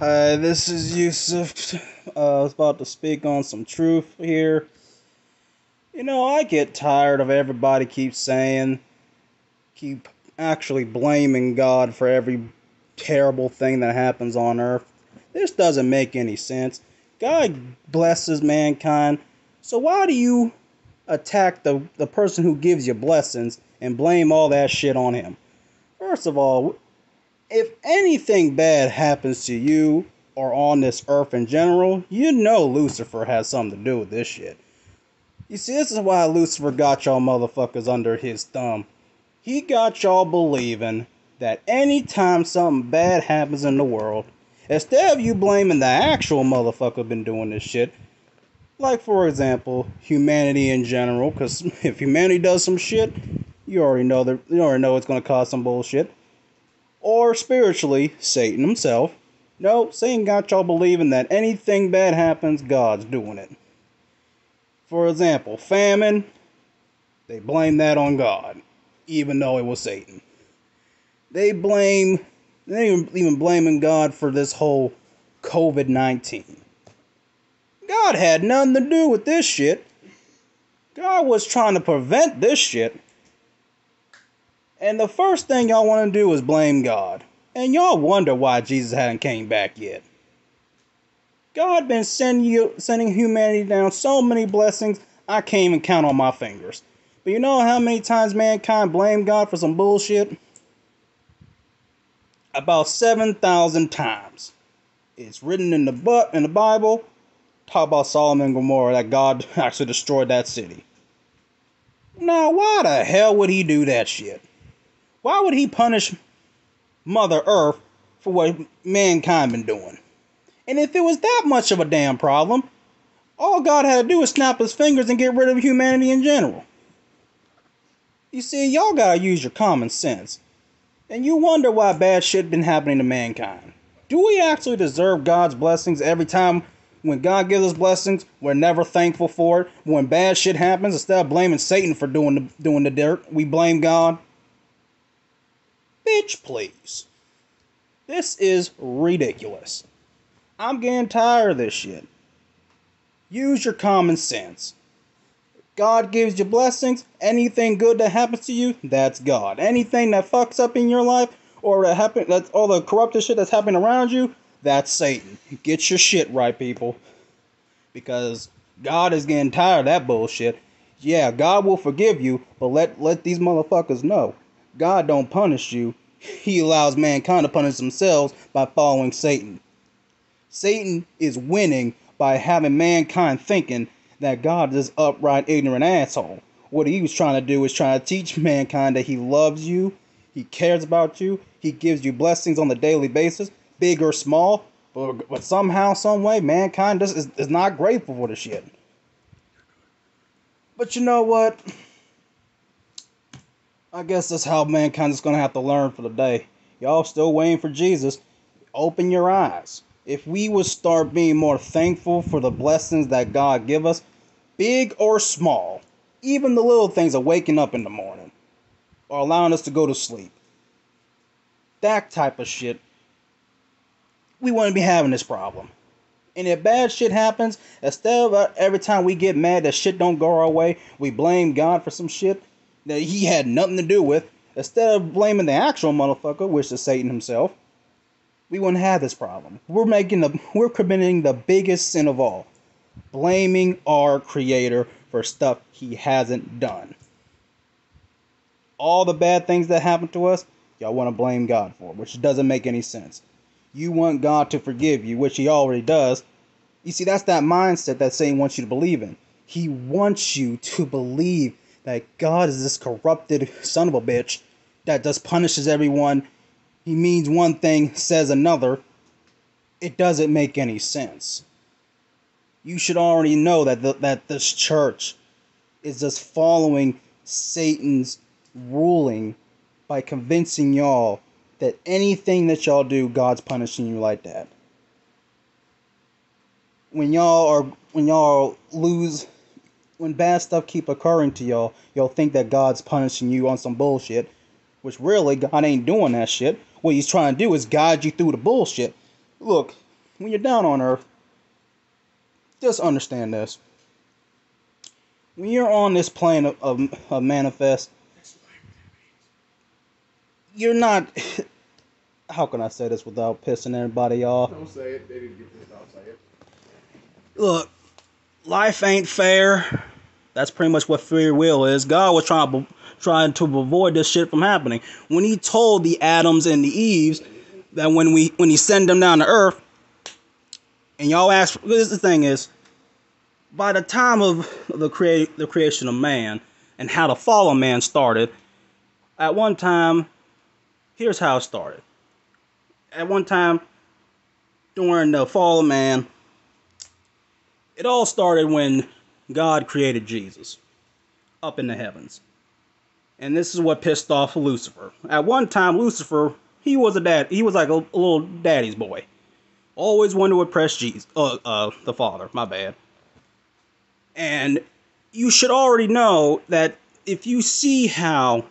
Hi, this is Yusuf. I was about to speak on some truth here. I get tired of everybody keep actually blaming God for every terrible thing that happens on earth. This doesn't make any sense. God blesses mankind, so why do you attack the person who gives you blessings and blame all that shit on him? First of all, if anything bad happens to you or on this earth in general, you know Lucifer has something to do with this shit. You see, this is why Lucifer got y'all motherfuckers under his thumb. He got y'all believing that anytime something bad happens in the world, instead of you blaming the actual motherfucker been doing this shit, like for example, humanity in general, because if humanity does some shit, you already know it's gonna cause some bullshit. Or spiritually, Satan himself. No, Satan got y'all believing that anything bad happens, God's doing it. For example, famine, they blame that on God, even though it was Satan. They even blaming God for this whole COVID-19. God had nothing to do with this shit. God was trying to prevent this shit. And the first thing y'all want to do is blame God. And y'all wonder why Jesus hadn't came back yet. God been sending humanity down so many blessings, I can't even count on my fingers. But you know how many times mankind blamed God for some bullshit? About 7,000 times. It's written in the Bible. Talk about Sodom and Gomorrah, that God actually destroyed that city. Now, why the hell would he do that shit? Why would he punish Mother Earth for what mankind been doing? And if it was that much of a damn problem, all God had to do was snap his fingers and get rid of humanity in general. You see, y'all gotta use your common sense. And you wonder why bad shit been happening to mankind. Do we actually deserve God's blessings every time when God gives us blessings, we're never thankful for it? When bad shit happens, instead of blaming Satan for doing the dirt, we blame God? Bitch, please. This is ridiculous. I'm getting tired of this shit. Use your common sense. God gives you blessings. Anything good that happens to you, that's God. Anything that fucks up in your life, or that's all the corrupted shit that's happening around you, that's Satan. Get your shit right, people. Because God is getting tired of that bullshit. Yeah, God will forgive you, but let these motherfuckers know. God don't punish you. He allows mankind to punish themselves by following Satan. Satan is winning by having mankind thinking that God is upright, ignorant asshole. What he was trying to do is trying to teach mankind that he loves you, he cares about you, he gives you blessings on a daily basis, big or small, but somehow, some way, mankind just is not grateful for the shit. But you know what? I guess that's how mankind is going to have to learn for the day. Y'all still waiting for Jesus. Open your eyes. If we would start being more thankful for the blessings that God give us, big or small, even the little things of waking up in the morning, or allowing us to go to sleep, that type of shit, we wouldn't be having this problem. And if bad shit happens, instead of every time we get mad that shit don't go our way, we blame God for some shit that he had nothing to do with, instead of blaming the actual motherfucker, which is Satan himself, we wouldn't have this problem. We're committing the biggest sin of all, blaming our creator for stuff he hasn't done. All the bad things that happen to us, y'all want to blame God for, which doesn't make any sense. You want God to forgive you, which he already does. You see, that's that mindset that Satan wants you to believe in. He wants you to believe that God is this corrupted son of a bitch that just punishes everyone. He means one thing, says another. It doesn't make any sense. You should already know that this church is just following Satan's ruling by convincing y'all that anything that y'all do, God's punishing you like that. When bad stuff keep occurring to y'all think that God's punishing you on some bullshit, which really God ain't doing that shit. What he's trying to do is guide you through the bullshit. Look, when you're down on earth, just understand this. When you're on this plane of manifest, you're not. How can I say this without pissing everybody off? Don't say it. They didn't get this. I'll say it. Look, life ain't fair. That's pretty much what free will is. God was trying to avoid this shit from happening. When he told the Adams and the Eves that when he sent them down to earth, and y'all ask, the thing is, by the time of the creation of man and how the fall of man started, at one time, here's how it started. At one time, during the fall of man, it all started when God created Jesus up in the heavens. And this is what pissed off Lucifer. At one time, Lucifer, he was like a little daddy's boy. Always wanted to impress Jesus, the Father, my bad. And you should already know that if you see how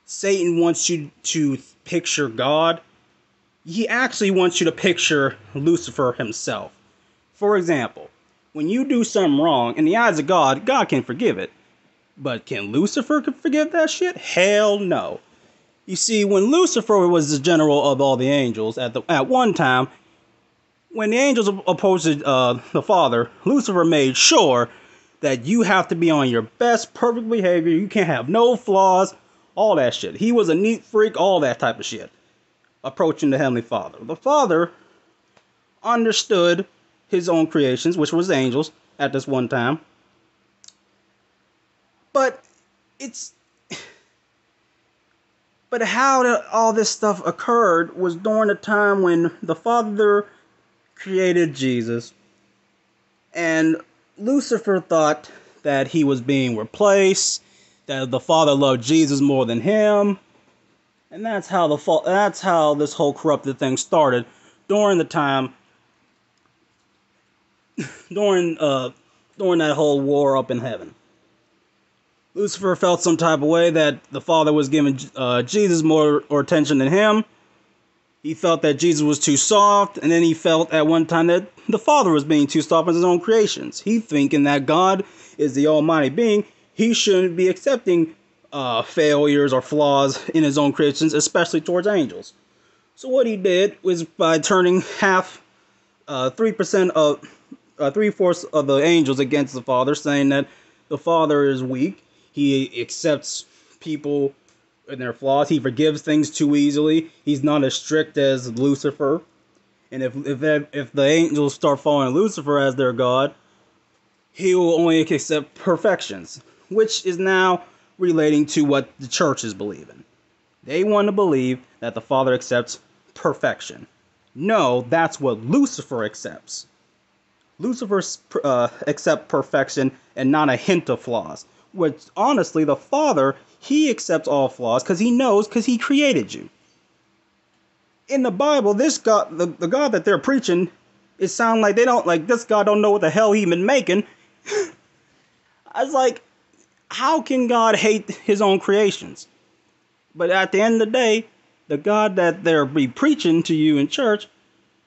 Satan wants you to picture God, he actually wants you to picture Lucifer himself. For example, when you do something wrong, in the eyes of God, God can forgive it. But can Lucifer forgive that shit? Hell no. You see, when Lucifer was the general of all the angels, at one time, when the angels opposed the Father, Lucifer made sure that you have to be on your best, perfect behavior. You can't have no flaws, all that shit. He was a neat freak, all that type of shit, approaching the Heavenly Father. The Father understood his own creations, which was angels, at this one time. But how all this stuff occurred was during the time when the Father created Jesus, and Lucifer thought that he was being replaced, that the Father loved Jesus more than him, and that's how this whole corrupted thing started during the time during that whole war up in heaven. Lucifer felt some type of way that the Father was giving Jesus more attention than him. He felt that Jesus was too soft, and then he felt at one time that the Father was being too soft in his own creations. He thinking that God is the almighty being, he shouldn't be accepting failures or flaws in his own creations, especially towards angels. So what he did was by turning 3% of 3/4 of the angels against the Father, saying that the Father is weak. He accepts people and their flaws. He forgives things too easily. He's not as strict as Lucifer. And if the angels start following Lucifer as their god, he will only accept perfections, which is now relating to what the churches believe in. They want to believe that the Father accepts perfection. No, that's what Lucifer accepts. Lucifer accepts perfection and not a hint of flaws. Which, honestly, the Father, he accepts all flaws because he created you. In the Bible, this God, the God that they're preaching, it sounds like this God don't know what the hell he been making. I was like, how can God hate his own creations? But at the end of the day, the God that they're be preaching to you in church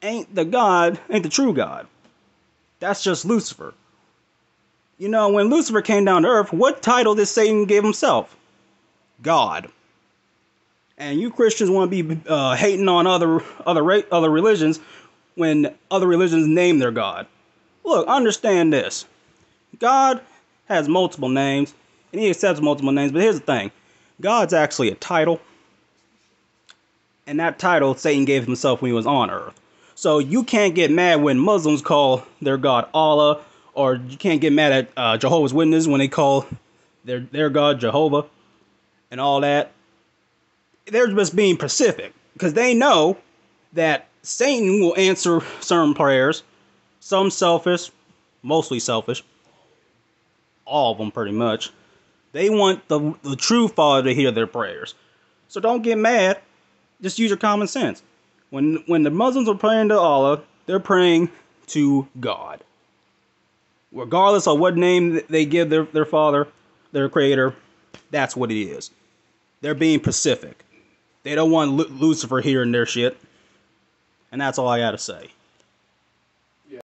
ain't the true God. That's just Lucifer. You know, when Lucifer came down to earth, what title did Satan give himself? God. And you Christians want to be hating on other religions when other religions name their God. Look, understand this. God has multiple names, and he accepts multiple names, but here's the thing. God's actually a title, and that title Satan gave himself when he was on earth. So you can't get mad when Muslims call their God Allah, or you can't get mad at Jehovah's Witnesses when they call their God Jehovah and all that. They're just being pacific because they know that Satan will answer certain prayers, some selfish, mostly selfish, all of them pretty much. They want the true Father to hear their prayers. So don't get mad. Just use your common sense. When the Muslims are praying to Allah, they're praying to God. Regardless of what name they give their Father, their Creator, that's what it is. They're being pacific. They don't want Lucifer hearing their shit. And that's all I got to say.